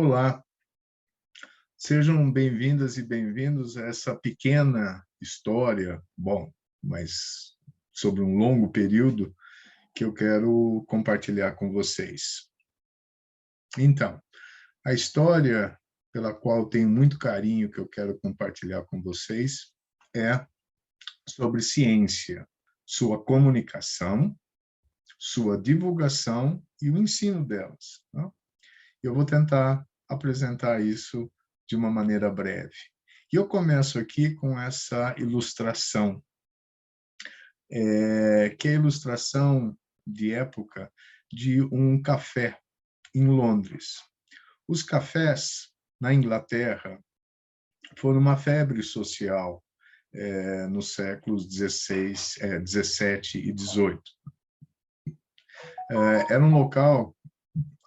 Olá, sejam bem-vindas e bem-vindos a essa pequena história, mas sobre um longo período, que eu quero compartilhar com vocês. Então, a história pela qual tenho muito carinho, que eu quero compartilhar com vocês, é sobre ciência, sua comunicação, sua divulgação e o ensino delas, né? Eu vou tentar apresentar isso de uma maneira breve. E eu começo aqui com essa ilustração, que é a ilustração de época de um café em Londres. Os cafés na Inglaterra foram uma febre social nos séculos 17 e 18. Era um local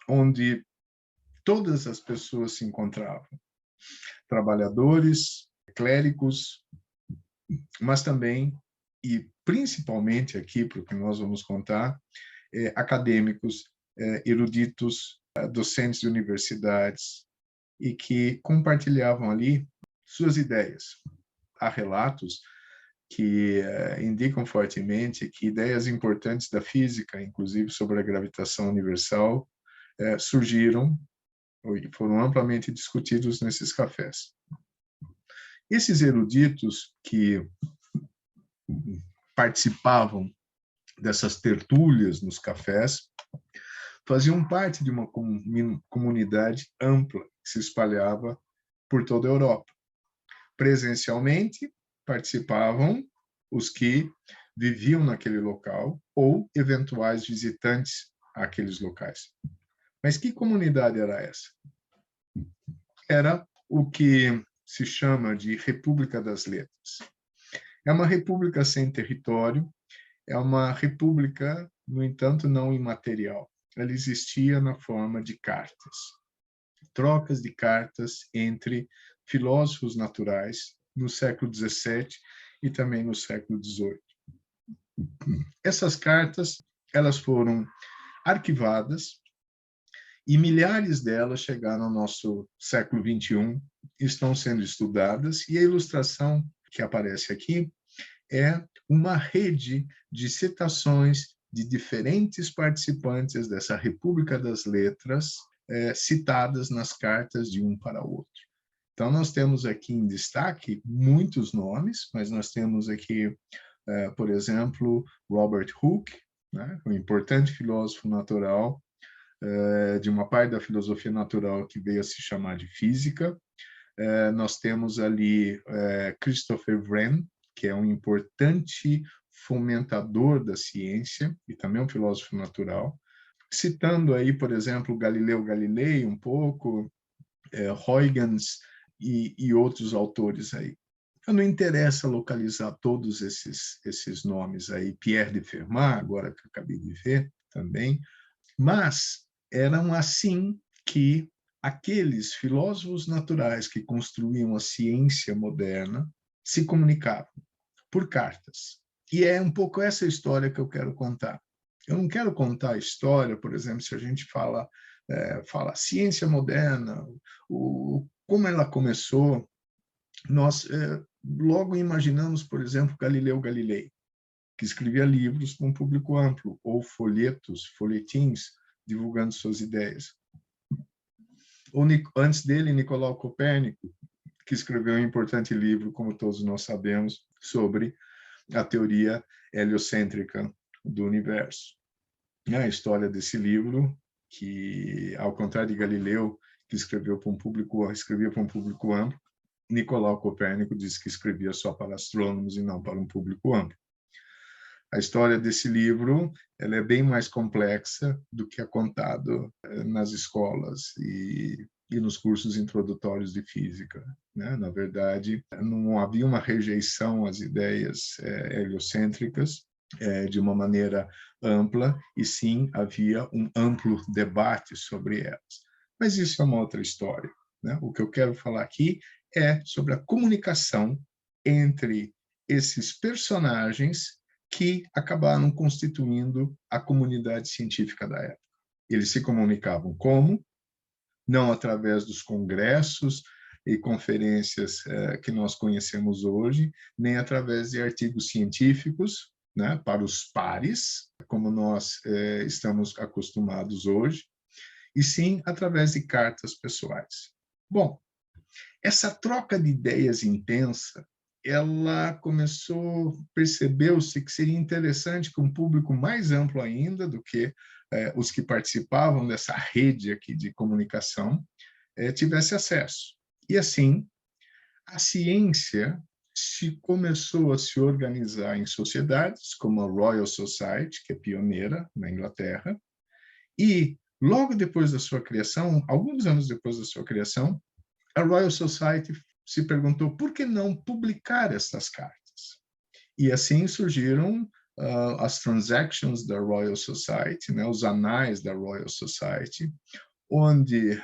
onde todas as pessoas se encontravam. Trabalhadores, clérigos, mas também, e principalmente aqui, para o que nós vamos contar, acadêmicos, eruditos, docentes de universidades, e que compartilhavam ali suas ideias. Há relatos que indicam fortemente que ideias importantes da física, inclusive sobre a gravitação universal, surgiram e foram amplamente discutidos nesses cafés. Esses eruditos que participavam dessas tertúlias nos cafés faziam parte de uma comunidade ampla que se espalhava por toda a Europa. Presencialmente participavam os que viviam naquele local ou eventuais visitantes àqueles locais. Mas que comunidade era essa? Era o que se chama de República das Letras. É uma república sem território, é uma república, no entanto, não imaterial. Ela existia na forma de cartas. Trocas de cartas entre filósofos naturais no século XVII e também no século XVIII. Essas cartas, elas foram arquivadas e milhares delas chegaram ao nosso século XXI, estão sendo estudadas, e a ilustração que aparece aqui é uma rede de citações de diferentes participantes dessa República das Letras, citadas nas cartas de um para o outro. Então, nós temos aqui em destaque muitos nomes, mas nós temos aqui, por exemplo, Robert Hooke, né, um importante filósofo natural, de uma parte da filosofia natural que veio a se chamar de física. Nós temos ali Christopher Wren, que é um importante fomentador da ciência e também um filósofo natural, citando aí, por exemplo, Galileu Galilei um pouco, Huygens e outros autores aí. Então, não interessa localizar todos esses nomes aí, Pierre de Fermat, agora que eu acabei de ver também, mas eram assim que aqueles filósofos naturais que construíam a ciência moderna se comunicavam por cartas. E é um pouco essa história que eu quero contar. Eu não quero contar a história, por exemplo, se a gente fala ciência moderna, como ela começou, nós logo imaginamos, por exemplo, Galileu Galilei, que escrevia livros para um público amplo, ou folhetins, divulgando suas ideias. Ou, antes dele, Nicolau Copérnico, que escreveu um importante livro, como todos nós sabemos, sobre a teoria heliocêntrica do universo. A história desse livro, que, ao contrário de Galileu, que escrevia para um público amplo, Nicolau Copérnico disse que escrevia só para astrônomos e não para um público amplo. A história desse livro ela é bem mais complexa do que é contado nas escolas e nos cursos introdutórios de física, né? Na verdade, não havia uma rejeição às ideias heliocêntricas de uma maneira ampla, e sim havia um amplo debate sobre elas. Mas isso é uma outra história, né? O que eu quero falar aqui é sobre a comunicação entre esses personagens que acabaram constituindo a comunidade científica da época. Eles se comunicavam como? não através dos congressos e conferências que nós conhecemos hoje, nem através de artigos científicos, né, para os pares, como nós estamos acostumados hoje, e sim através de cartas pessoais. Bom, essa troca de ideias intensa, ela começou, percebeu-se que seria interessante que um público mais amplo ainda do que os que participavam dessa rede aqui de comunicação tivesse acesso. E assim, a ciência começou a se organizar em sociedades, como a Royal Society, que é pioneira na Inglaterra, e logo depois da sua criação, alguns anos depois da sua criação, a Royal Society se perguntou por que não publicar estas cartas. E assim surgiram as Transactions da Royal Society, né, os anais da Royal Society, onde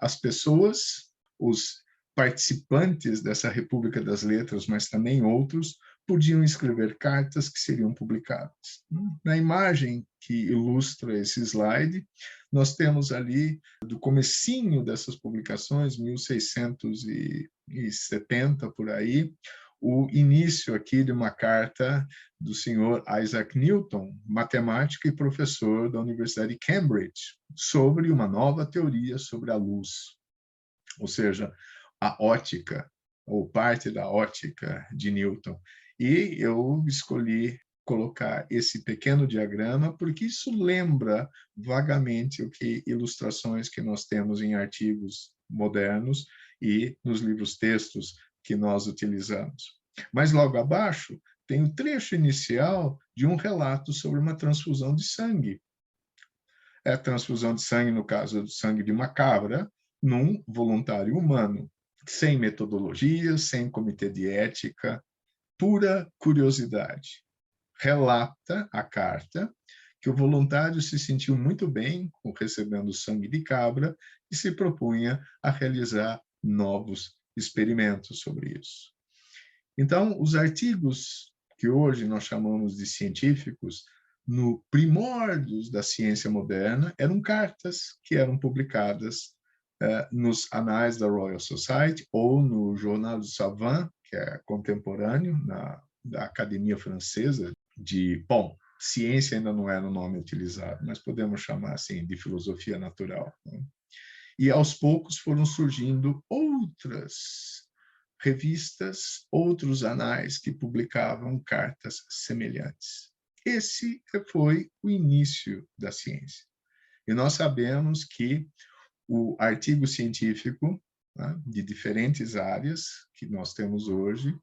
as pessoas, os participantes dessa República das Letras, mas também outros, podiam escrever cartas que seriam publicadas. Na imagem que ilustra esse slide, nós temos ali, do comecinho dessas publicações, 1670, por aí, o início aqui de uma carta do senhor Isaac Newton, matemático e professor da Universidade de Cambridge, sobre uma nova teoria sobre a luz, ou seja, a ótica, ou parte da ótica de Newton. E eu escolhi colocar esse pequeno diagrama porque isso lembra vagamente o que ilustrações que nós temos em artigos modernos e nos livros-textos que nós utilizamos. Mas logo abaixo tem o trecho inicial de um relato sobre uma transfusão de sangue. É a transfusão de sangue, no caso do sangue de uma cabra, num voluntário humano, sem metodologia, sem comitê de ética, pura curiosidade. Relata a carta que o voluntário se sentiu muito bem recebendo sangue de cabra e se propunha a realizar novos experimentos sobre isso. Então, os artigos que hoje nós chamamos de científicos, no primórdios da ciência moderna, eram cartas que eram publicadas nos anais da Royal Society ou no Journal du Savant, que é contemporâneo, da Academia Francesa de... Bom, ciência ainda não era o nome utilizado, mas podemos chamar assim de filosofia natural, né? E aos poucos foram surgindo outras revistas, outros anais que publicavam cartas semelhantes. Esse foi o início da ciência. E nós sabemos que o artigo científico, né, de diferentes áreas que nós temos hoje,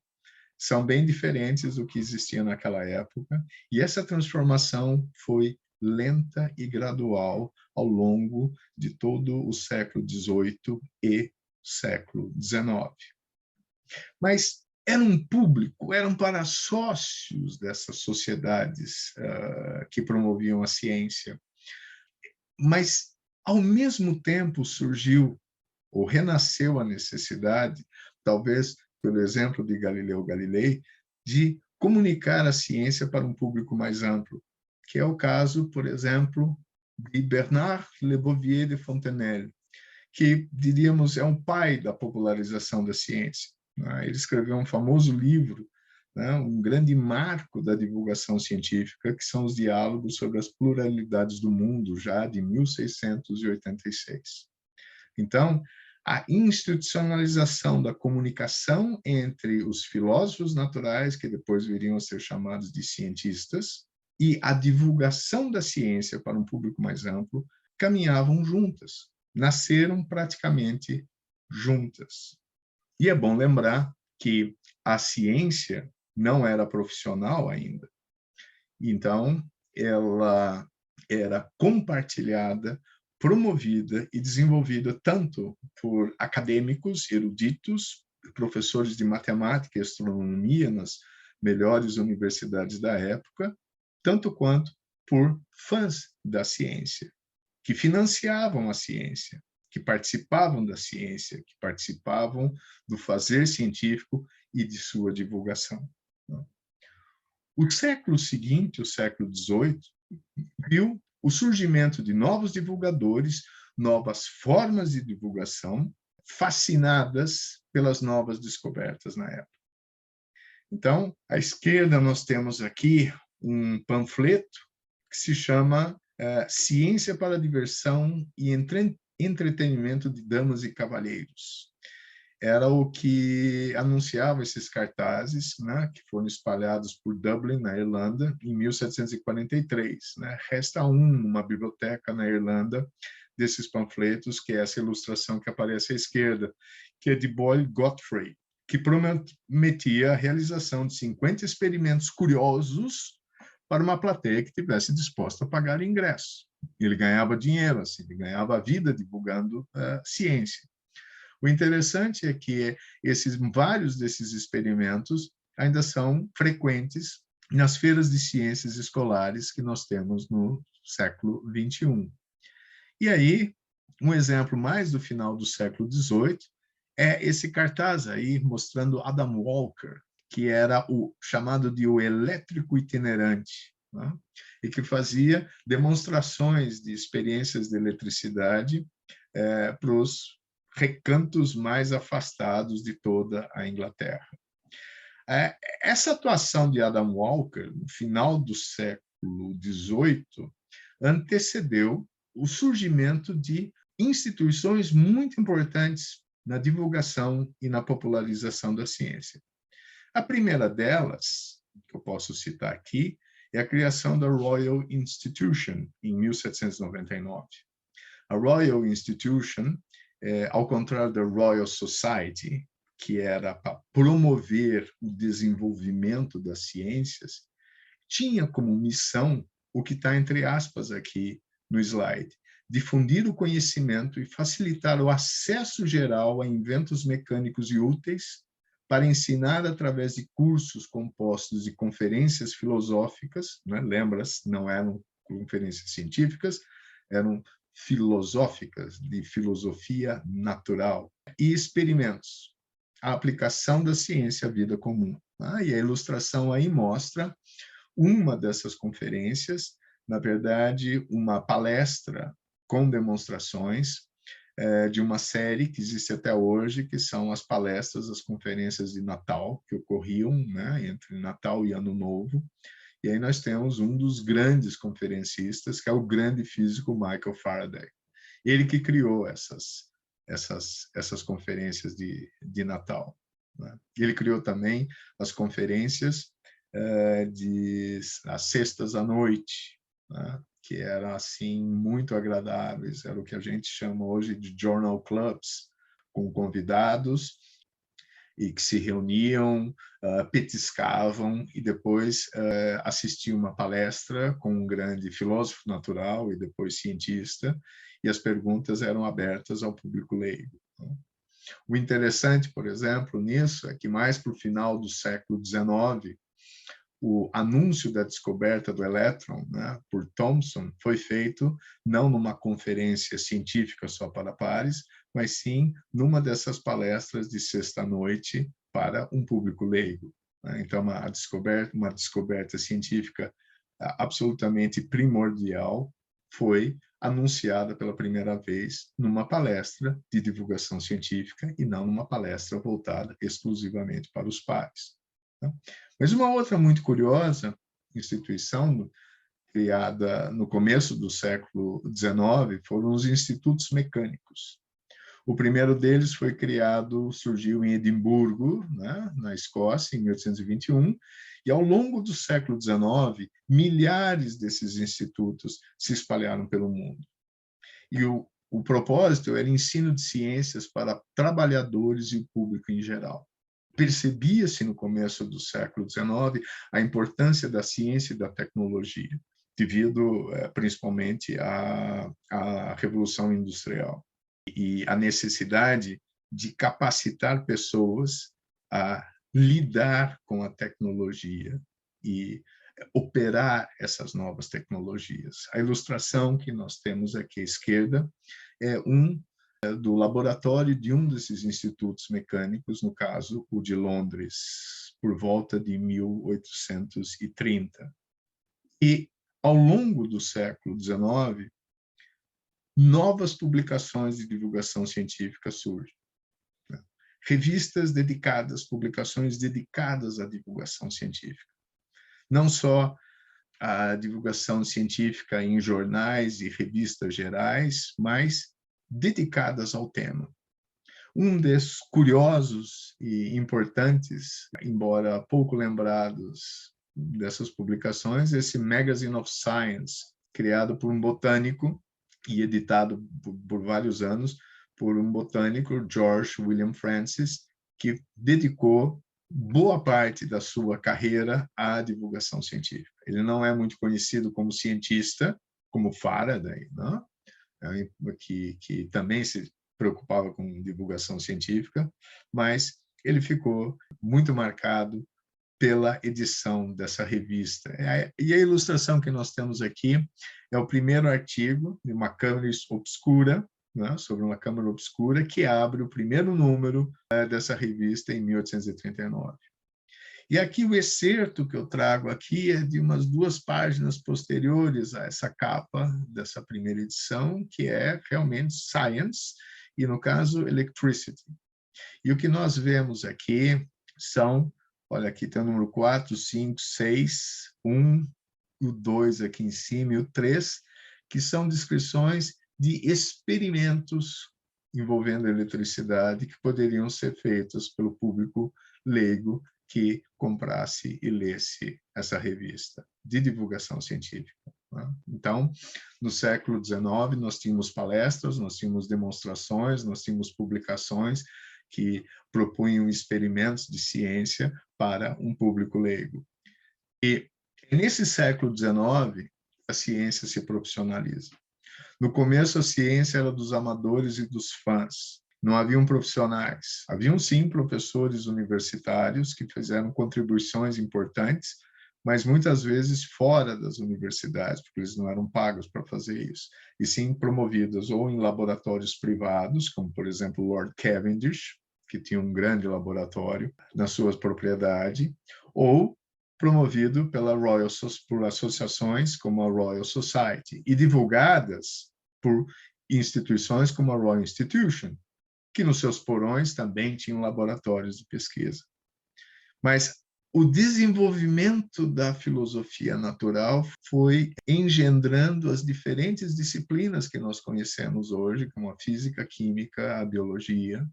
são bem diferentes do que existia naquela época, e essa transformação foi lenta e gradual ao longo de todo o século XVIII e século XIX. Mas era um público, eram para sócios dessas sociedades que promoviam a ciência. Mas, ao mesmo tempo, surgiu ou renasceu a necessidade, talvez pelo exemplo de Galileu Galilei, de comunicar a ciência para um público mais amplo, que é o caso, por exemplo, de Bernard Lebovier de Fontenelle, que, diríamos, é um pai da popularização da ciência. Ele escreveu um famoso livro, um grande marco da divulgação científica, que são os Diálogos sobre as Pluralidades do Mundo, já de 1686. Então, a institucionalização da comunicação entre os filósofos naturais, que depois viriam a ser chamados de cientistas, e a divulgação da ciência para um público mais amplo, caminhavam juntas, nasceram praticamente juntas. E é bom lembrar que a ciência não era profissional ainda. Então, ela era compartilhada, promovida e desenvolvida tanto por acadêmicos eruditos, professores de matemática e astronomia nas melhores universidades da época, tanto quanto por fãs da ciência, que financiavam a ciência, que participavam da ciência, que participavam do fazer científico e de sua divulgação. O século seguinte, o século XVIII, viu o surgimento de novos divulgadores novas formas de divulgação, fascinadas pelas novas descobertas na época. Então, à esquerda nós temos aqui um panfleto que se chama Ciência para Diversão e Entretenimento de Damas e Cavalheiros. Era o que anunciava esses cartazes, né, que foram espalhados por Dublin, na Irlanda, em 1743. Né? Resta numa biblioteca na Irlanda desses panfletos, que é essa ilustração que aparece à esquerda, que é de Boyle Godfrey, que prometia a realização de 50 experimentos curiosos para uma plateia que estivesse disposta a pagar ingresso. Ele ganhava dinheiro, assim, ele ganhava a vida divulgando ciência. O interessante é que vários desses experimentos ainda são frequentes nas feiras de ciências escolares que nós temos no século XXI. E aí, um exemplo mais do final do século XVIII é esse cartaz aí mostrando Adam Walker, que era o chamado de o elétrico itinerante, né? E que fazia demonstrações de experiências de eletricidade para os recantos mais afastados de toda a Inglaterra. Essa atuação de Adam Walker, no final do século XVIII, antecedeu o surgimento de instituições muito importantes na divulgação e na popularização da ciência. A primeira delas, que eu posso citar aqui, é a criação da Royal Institution, em 1799. A Royal Institution, ao contrário da Royal Society, que era para promover o desenvolvimento das ciências, tinha como missão o que está entre aspas aqui no slide, difundir o conhecimento e facilitar o acesso geral a inventos mecânicos e úteis para ensinar através de cursos compostos de conferências filosóficas, né? Lembra, não eram conferências científicas, eram filosóficas, de filosofia natural, e experimentos, a aplicação da ciência à vida comum. E a ilustração aí mostra uma dessas conferências, na verdade, uma palestra com demonstrações de uma série que existe até hoje, que são as palestras, as conferências de Natal, que ocorriam, né, entre Natal e Ano Novo. E aí nós temos um dos grandes conferencistas, que é o grande físico Michael Faraday. Ele que criou essas conferências de Natal. Né? Ele criou também as conferências as sextas à noite, né? Que eram assim muito agradáveis, era o que a gente chama hoje de journal clubs, com convidados e que se reuniam, petiscavam e depois assistiam uma palestra com um grande filósofo natural e depois cientista, e as perguntas eram abertas ao público leigo. O interessante, por exemplo, nisso é que mais para o final do século XIX, o anúncio da descoberta do elétron, né, por Thomson, foi feito não numa conferência científica só para pares, mas sim numa dessas palestras de sexta-noite para um público leigo. Né? Então, uma descoberta científica absolutamente primordial foi anunciada pela primeira vez numa palestra de divulgação científica e não numa palestra voltada exclusivamente para os pares. Mas uma outra muito curiosa instituição criada no começo do século XIX foram os institutos mecânicos. O primeiro deles surgiu em Edimburgo, né, na Escócia, em 1821, e ao longo do século XIX, milhares desses institutos se espalharam pelo mundo. E o propósito era ensino de ciências para trabalhadores e o público em geral. Percebia-se no começo do século XIX a importância da ciência e da tecnologia, devido principalmente à Revolução Industrial e a necessidade de capacitar pessoas a lidar com a tecnologia e operar essas novas tecnologias. A ilustração que nós temos aqui à esquerda é do laboratório de um desses institutos mecânicos, no caso, o de Londres, por volta de 1830. E, ao longo do século XIX, novas publicações de divulgação científica surgem, né? Revistas dedicadas, publicações dedicadas à divulgação científica. Não só a divulgação científica em jornais e revistas gerais, mas dedicadas ao tema. Um desses curiosos e importantes, embora pouco lembrados dessas publicações, esse Magazine of Science, criado por um botânico e editado por vários anos por um botânico, George William Francis, que dedicou boa parte da sua carreira à divulgação científica. Ele não é muito conhecido como cientista, como Faraday, né? que também se preocupava com divulgação científica, mas ele ficou muito marcado pela edição dessa revista. E a ilustração que nós temos aqui é o primeiro artigo de uma câmara obscura, né, sobre uma câmara obscura, que abre o primeiro número dessa revista em 1839. E aqui o excerto que eu trago aqui é de umas 2 páginas posteriores a essa capa dessa primeira edição, que é realmente Science, e no caso Electricity. E o que nós vemos aqui são, olha, aqui tem o número 4, 5, 6, 1, o 2 aqui em cima e o 3, que são descrições de experimentos envolvendo eletricidade que poderiam ser feitos pelo público leigo que comprasse e lesse essa revista de divulgação científica, né? Então, no século XIX, nós tínhamos palestras, nós tínhamos demonstrações, nós tínhamos publicações que propunham experimentos de ciência para um público leigo. E nesse século XIX, a ciência se profissionaliza. No começo, a ciência era dos amadores e dos fãs. Não haviam profissionais. Haviam, sim, professores universitários que fizeram contribuições importantes, mas muitas vezes fora das universidades, porque eles não eram pagos para fazer isso, e sim promovidos ou em laboratórios privados, como, por exemplo, Lord Cavendish, que tinha um grande laboratório na sua propriedade, ou promovido por associações como a Royal Society, e divulgadas por instituições como a Royal Institution, que nos seus porões também tinham laboratórios de pesquisa. Mas o desenvolvimento da filosofia natural foi engendrando as diferentes disciplinas que nós conhecemos hoje, como a física, a química, a biologia,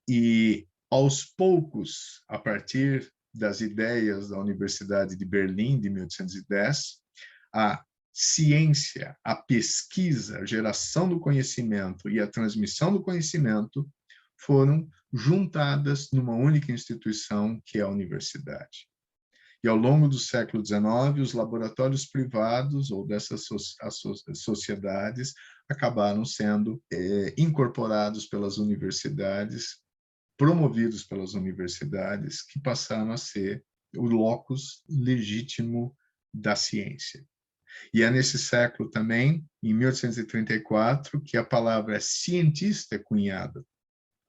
e aos poucos, a partir das ideias da Universidade de Berlim, de 1810, a ciência, a pesquisa, a geração do conhecimento e a transmissão do conhecimento foram juntadas numa única instituição, que é a universidade. E ao longo do século XIX, os laboratórios privados ou dessas sociedades acabaram sendo incorporados pelas universidades, promovidos pelas universidades, que passaram a ser o locus legítimo da ciência. E é nesse século também, em 1834, que a palavra cientista é cunhada.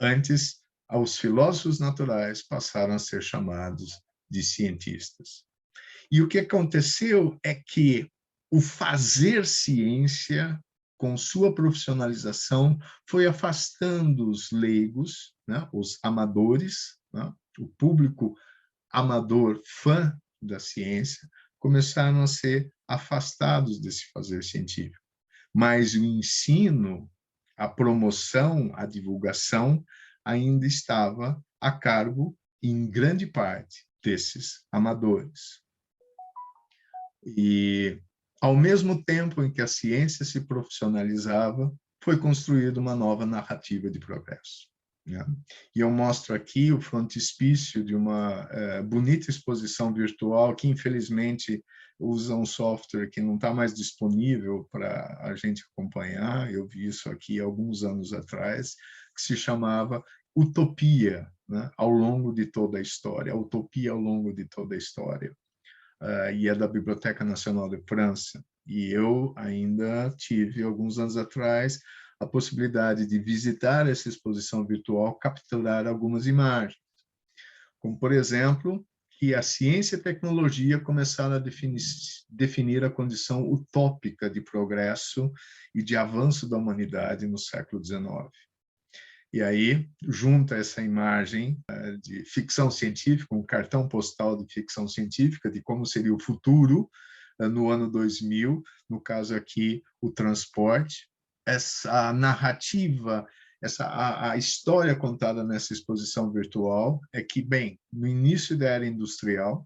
Antes, os filósofos naturais passaram a ser chamados de cientistas. E o que aconteceu é que o fazer ciência, com sua profissionalização, foi afastando os leigos, né, os amadores, né, o público amador, fã da ciência, começaram a ser afastados desse fazer científico. Mas o ensino, a promoção, a divulgação ainda estava a cargo, em grande parte, desses amadores. E, ao mesmo tempo em que a ciência se profissionalizava, foi construída uma nova narrativa de progresso, né? E eu mostro aqui o frontispício de uma bonita exposição virtual que, infelizmente, usa um software que não está mais disponível para a gente acompanhar. Eu vi isso aqui alguns anos atrás, que se chamava Utopia, né? Ao longo de toda a história, a utopia ao longo de toda a história. E é da Biblioteca Nacional de França. E eu ainda tive, alguns anos atrás, a possibilidade de visitar essa exposição virtual, capturar algumas imagens. Como, por exemplo, que a ciência e a tecnologia começaram a definir a condição utópica de progresso e de avanço da humanidade no século XIX. E aí, junta essa imagem de ficção científica, um cartão postal de ficção científica, de como seria o futuro no ano 2000, no caso aqui, o transporte, essa narrativa, a história contada nessa exposição virtual é que, bem, no início da era industrial,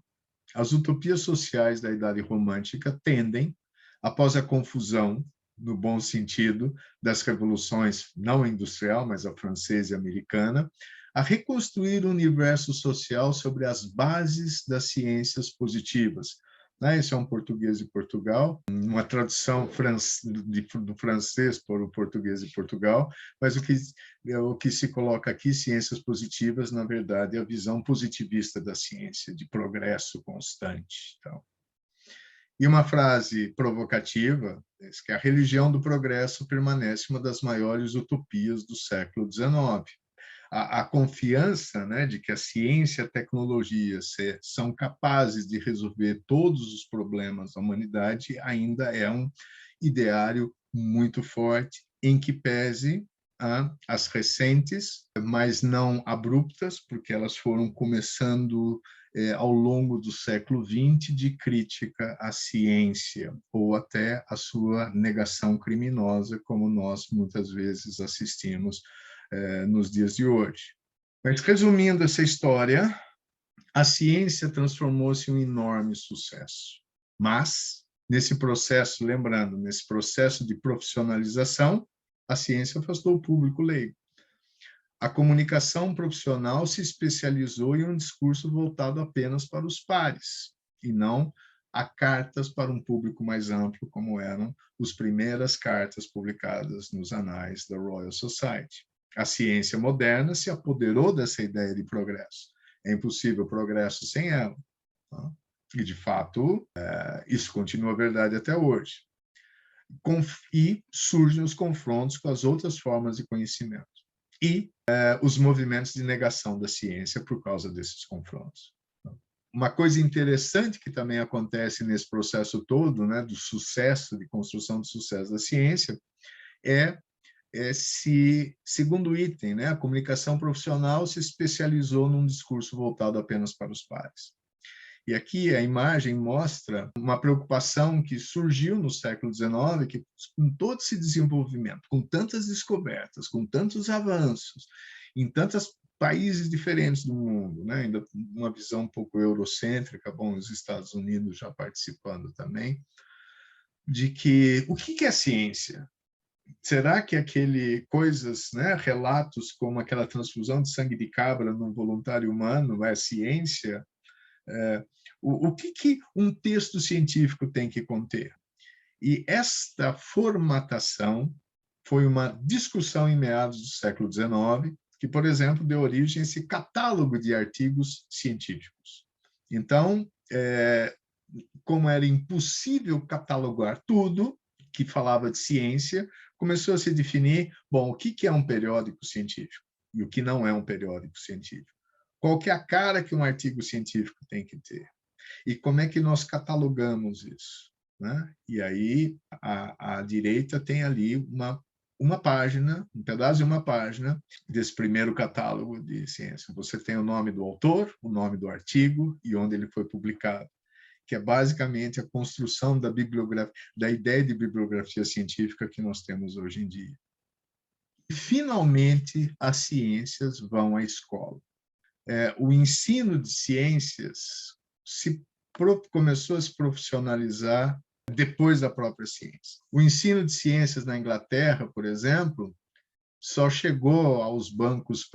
as utopias sociais da Idade Romântica tendem, após a confusão, no bom sentido, das revoluções, não a industrial, mas a francesa e a americana, a reconstruir o universo social sobre as bases das ciências positivas. Esse é um português de Portugal, uma tradução do francês para o português de Portugal, mas o que se coloca aqui, ciências positivas, na verdade, é a visão positivista da ciência, de progresso constante. Então. E uma frase provocativa, é que a religião do progresso permanece uma das maiores utopias do século XIX. A confiança, né, de que a ciência e a tecnologia são capazes de resolver todos os problemas da humanidade ainda é um ideário muito forte, em que pese as recentes, mas não abruptas, porque elas foram começando ao longo do século XX, de crítica à ciência, ou até a sua negação criminosa, como nós muitas vezes assistimos nos dias de hoje. Mas, resumindo essa história, a ciência transformou-se em um enorme sucesso. Mas, nesse processo, lembrando, nesse processo de profissionalização, a ciência afastou o público leigo. A comunicação profissional se especializou em um discurso voltado apenas para os pares, e não a cartas para um público mais amplo, como eram as primeiras cartas publicadas nos anais da Royal Society. A ciência moderna se apoderou dessa ideia de progresso. É impossível progresso sem ela. Tá? E, de fato, isso continua verdade até hoje. E surgem os confrontos com as outras formas de conhecimento. E os movimentos de negação da ciência por causa desses confrontos. Uma coisa interessante que também acontece nesse processo todo, né, do sucesso, de construção de sucesso da ciência, segundo item, né, a comunicação profissional se especializou num discurso voltado apenas para os pares. E aqui a imagem mostra uma preocupação que surgiu no século XIX, que com todo esse desenvolvimento, com tantas descobertas, com tantos avanços, em tantos países diferentes do mundo, né, ainda uma visão um pouco eurocêntrica, bom, os Estados Unidos já participando também, de que o que é ciência? Será que coisas, né, relatos como aquela transfusão de sangue de cabra num voluntário humano é ciência? O que um texto científico tem que conter? E esta formatação foi uma discussão em meados do século XIX, que, por exemplo, deu origem a esse catálogo de artigos científicos. Então, como era impossível catalogar tudo que falava de ciência, começou a se definir, bom, o que é um periódico científico e o que não é um periódico científico. Qual que é a cara que um artigo científico tem que ter? E como é que nós catalogamos isso? Né? E aí a direita tem ali uma página, um pedaço de uma página desse primeiro catálogo de ciência. Você tem o nome do autor, o nome do artigo e onde ele foi publicado, que é basicamente a construção da bibliografia, da ideia de bibliografia científica que nós temos hoje em dia. E, finalmente, as ciências vão à escola. O ensino de ciências começou a se profissionalizar depois da própria ciência. O ensino de ciências na Inglaterra, por exemplo, só chegou aos bancos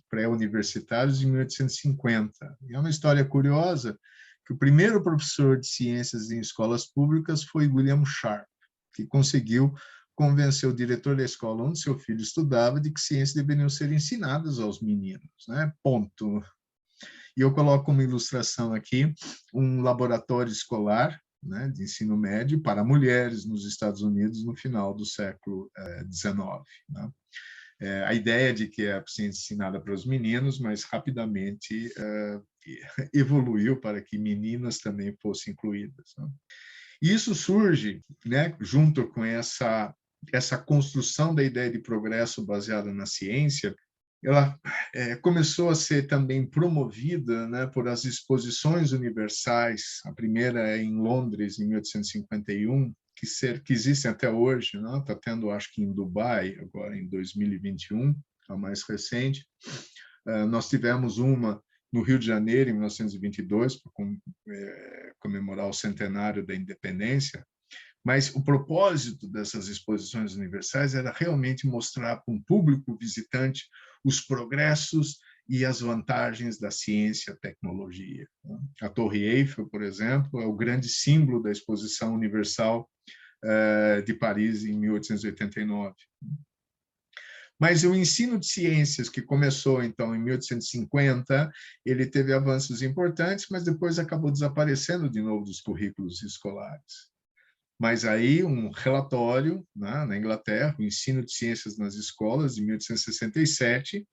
pré-universitários em 1850. E é uma história curiosa que o primeiro professor de ciências em escolas públicas foi William Sharp, que conseguiu convencer o diretor da escola onde seu filho estudava de que ciências deveriam ser ensinadas aos meninos, né? Ponto. E eu coloco como ilustração aqui um laboratório escolar, né, de ensino médio para mulheres nos Estados Unidos no final do século XIX. Né? A ideia de que é ciência ensinada para os meninos, mas rapidamente que evoluiu para que meninas também fossem incluídas, né? E isso surge, né, junto com essa construção da ideia de progresso baseada na ciência. Ela começou a ser também promovida, né, por as exposições universais. A primeira é em Londres, em 1851, que existem até hoje, né? Está tendo, acho que em Dubai, agora em 2021, a mais recente. Nós tivemos uma no Rio de Janeiro, em 1922, para comemorar o centenário da independência. Mas o propósito dessas exposições universais era realmente mostrar para um público visitante os progressos e as vantagens da ciência e tecnologia. A Torre Eiffel, por exemplo, é o grande símbolo da Exposição Universal de Paris, em 1889. Mas o ensino de ciências, que começou, então, em 1850, ele teve avanços importantes, mas depois acabou desaparecendo de novo dos currículos escolares. Mas aí um relatório, né, na Inglaterra, o ensino de ciências nas escolas, de 1867,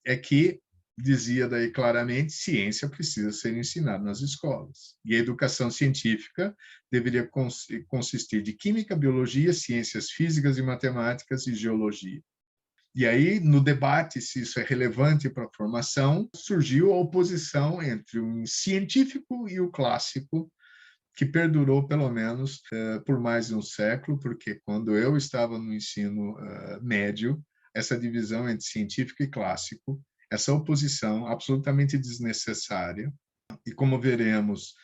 é que dizia daí claramente: ciência precisa ser ensinada nas escolas. E a educação científica deveria consistir de química, biologia, ciências físicas e matemáticas e geologia. E aí, no debate se isso é relevante para a formação, surgiu a oposição entre o científico e o clássico, que perdurou pelo menos por mais de um século, porque quando eu estava no ensino médio, essa divisão entre científico e clássico, essa oposição absolutamente desnecessária, e como veremos,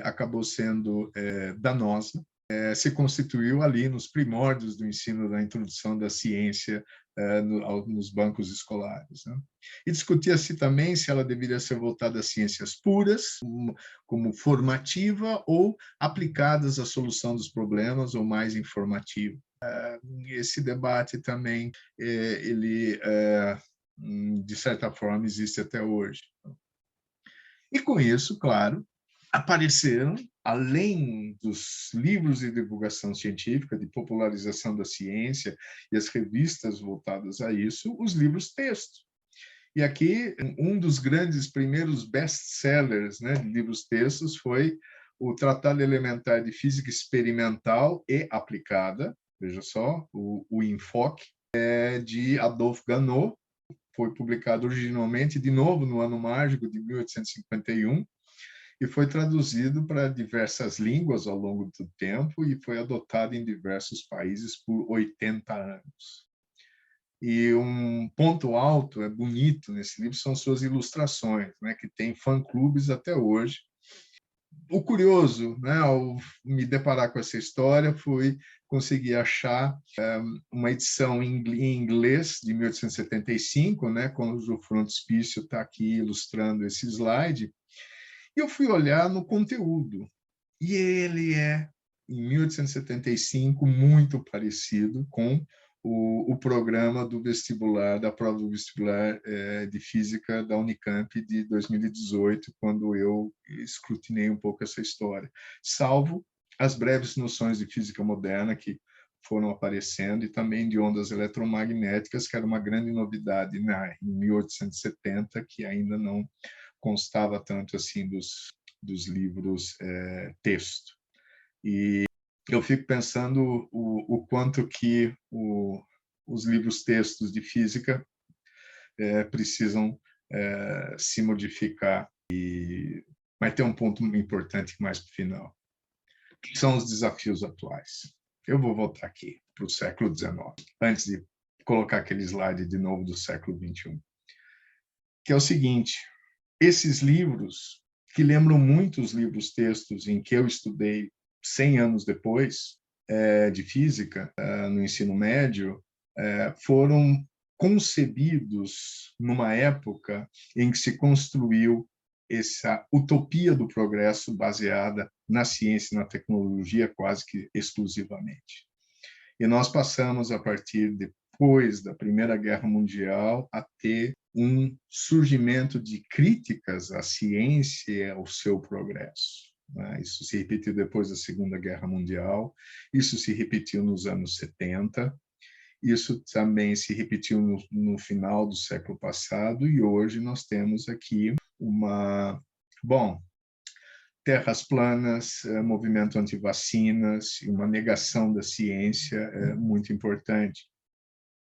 acabou sendo danosa, se constituiu ali nos primórdios do ensino da introdução da ciência nos bancos escolares, né? E discutia-se também se ela deveria ser voltada às ciências puras, como formativa, ou aplicadas à solução dos problemas, ou mais informativa. Esse debate também, ele, de certa forma, existe até hoje. E com isso, claro, apareceram, além dos livros de divulgação científica, de popularização da ciência e as revistas voltadas a isso, os livros-texto. E aqui, um dos grandes primeiros best-sellers, né, de livros-textos foi o Tratado Elementar de Física Experimental e Aplicada, veja só, o enfoque, de Adolphe Ganot, foi publicado originalmente, de novo, no Ano Mágico de 1851, e foi traduzido para diversas línguas ao longo do tempo e foi adotado em diversos países por 80 anos. E um ponto alto, bonito nesse livro, são suas ilustrações, né, que tem fã-clubes até hoje. O curioso, né, ao me deparar com essa história, foi conseguir achar uma edição em inglês de 1875, né, cujo frontispício está aqui ilustrando esse slide. E eu fui olhar no conteúdo, e ele é, em 1875, muito parecido com o programa do vestibular, da prova do vestibular de física da Unicamp de 2018, quando eu escrutinei um pouco essa história, salvo as breves noções de física moderna que foram aparecendo, e também de ondas eletromagnéticas, que era uma grande novidade em 1870, que ainda não constava tanto assim dos livros texto. E eu fico pensando o quanto que os livros textos de física precisam se modificar. Mas tem um ponto importante mais para o final, que são os desafios atuais. Eu vou voltar aqui para o século XIX, antes de colocar aquele slide de novo do século XXI, que é o seguinte: esses livros, que lembram muito os livros-textos em que eu estudei 100 anos depois, de física, no ensino médio, foram concebidos numa época em que se construiu essa utopia do progresso baseada na ciência e na tecnologia quase que exclusivamente. E nós passamos, a partir depois da Primeira Guerra Mundial, a ter um surgimento de críticas à ciência e ao seu progresso. Isso se repetiu depois da Segunda Guerra Mundial, isso se repetiu nos anos 70, isso também se repetiu no final do século passado, e hoje nós temos aqui Bom, terras planas, movimento anti-vacinas e uma negação da ciência é muito importante.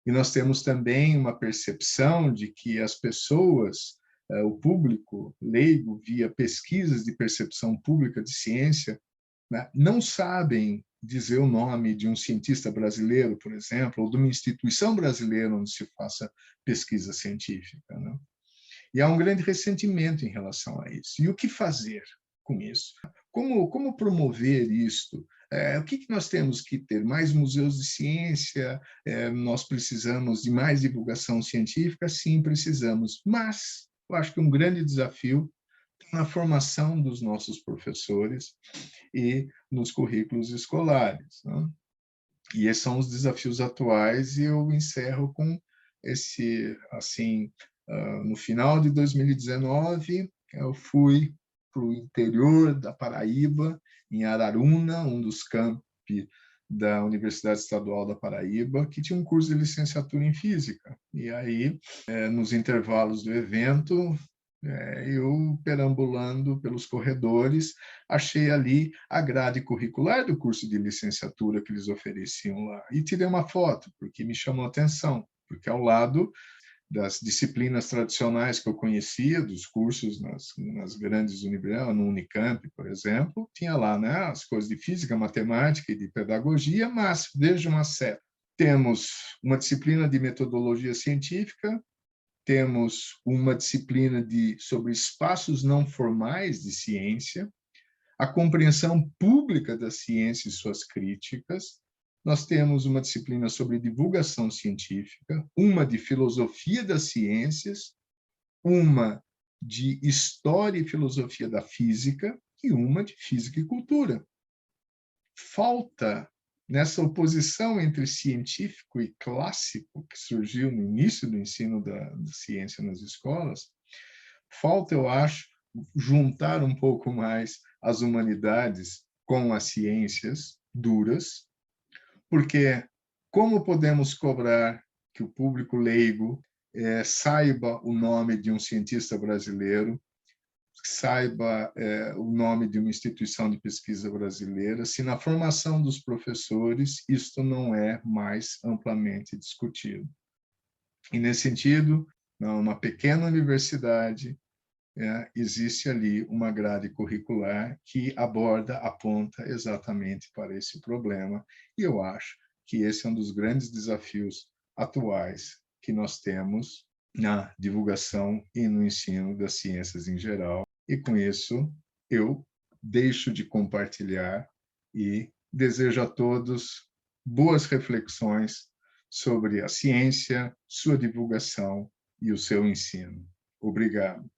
E nós temos também uma percepção de que as pessoas, o público leigo, via pesquisas de percepção pública de ciência, né, não sabem dizer o nome de um cientista brasileiro, por exemplo, ou de uma instituição brasileira onde se faça pesquisa científica, né? E há um grande ressentimento em relação a isso. E o que fazer com isso? Como promover isto? O que nós temos que ter? Mais museus de ciência? Nós precisamos de mais divulgação científica? Sim, precisamos. Mas eu acho que um grande desafio está na formação dos nossos professores e nos currículos escolares, né? E esses são os desafios atuais, e eu encerro com esse, assim, no final de 2019, eu fui para o interior da Paraíba, em Araruna, um dos campi da Universidade Estadual da Paraíba, que tinha um curso de licenciatura em Física. E aí, nos intervalos do evento, eu, perambulando pelos corredores, achei ali a grade curricular do curso de licenciatura que eles ofereciam lá. E tirei uma foto, porque me chamou a atenção, porque ao lado das disciplinas tradicionais que eu conhecia, dos cursos nas grandes universidades, no Unicamp, por exemplo, tinha lá, né, as coisas de física, matemática e de pedagogia, mas veja uma seta. Temos uma disciplina de metodologia científica, temos uma disciplina sobre espaços não formais de ciência, a compreensão pública da ciência e suas críticas. Nós temos uma disciplina sobre divulgação científica, uma de filosofia das ciências, uma de história e filosofia da física e uma de física e cultura. Falta, nessa oposição entre científico e clássico que surgiu no início do ensino da ciência nas escolas, falta, eu acho, juntar um pouco mais as humanidades com as ciências duras, porque como podemos cobrar que o público leigo saiba o nome de um cientista brasileiro, saiba o nome de uma instituição de pesquisa brasileira, se na formação dos professores isto não é mais amplamente discutido? E, nesse sentido, numa pequena universidade, existe ali uma grade curricular que aponta exatamente para esse problema, e eu acho que esse é um dos grandes desafios atuais que nós temos na divulgação e no ensino das ciências em geral. E com isso, eu deixo de compartilhar e desejo a todos boas reflexões sobre a ciência, sua divulgação e o seu ensino. Obrigado.